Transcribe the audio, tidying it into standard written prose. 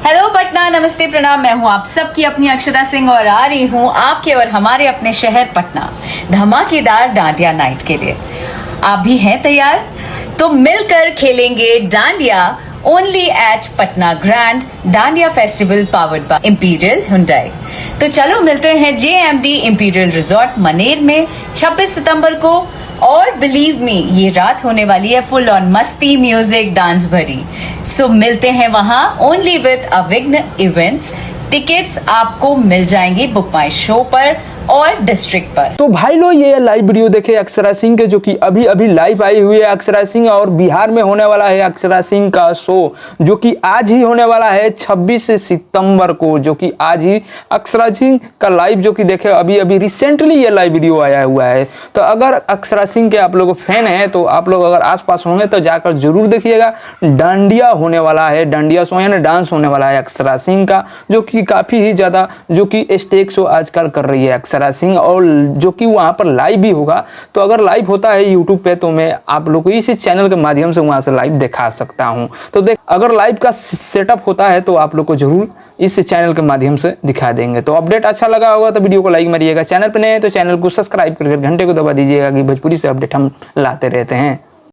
Hello Patna, नमस्ते, प्रणाम। मैं हूं आप सबकी अपनी अक्षरा सिंह और आ रही हूं आपके और हमारे अपने शहर पटना धमाकेदार डांडिया नाइट के लिए। आप भी हैं तैयार? तो मिलकर खेलेंगे dandiya only at Patna grand dandiya festival powered by Imperial Hyundai. तो चलो मिलते हैं JMD इंपीरियल रिजॉर्ट मनेर में 26 सितंबर को। और बिलीव मी, ये रात होने वाली है फुल ऑन मस्ती, म्यूजिक, डांस भरी। सो मिलते हैं वहां ओनली विद अविघ्न इवेंट्स। टिकट्स आपको मिल जाएंगी बुक माई शो पर और डिस्ट्रिक्ट पर। तो भाई लोग ये लाइव वीडियो देखे अक्षरा सिंह के, जो कि अभी अभी लाइव आई हुई है अक्षरा सिंह, और बिहार में होने वाला है अक्षरा सिंह का शो, जो कि आज ही होने वाला है 26 सितंबर को, जो कि आज ही अक्षरा सिंह का लाइव जो कि देखे अभी अभी रिसेंटली ये लाइव वीडियो आया हुआ है। तो अगर अक्षरा सिंह के आप लोग फैन हैं तो आप लोग अगर आसपास होंगे तो जाकर जरूर देखिएगा। डांडिया होने वाला है, डांडिया शो यानी डांस होने वाला है अक्षरा सिंह का, जो कि काफी ही ज्यादा जो कि स्टेज शो आजकल कर रही है अक्षरा सिंह, और जो कि वहां पर लाइव भी होगा। तो अगर लाइव होता है यूट्यूब पे तो मैं आप लोग को इसी चैनल के माध्यम से वहां से लाइव दिखा सकता हूं। तो देख, अगर लाइव का सेटअप होता है तो आप लोग को जरूर इस चैनल के माध्यम से दिखा देंगे। तो अपडेट अच्छा लगा होगा तो वीडियो को लाइक मारिएगा, चैनल पर नए हैं तो चैनल को सब्सक्राइब करके घंटे को दबा दीजिएगा कि भोजपुरी से अपडेट हम लाते रहते हैं।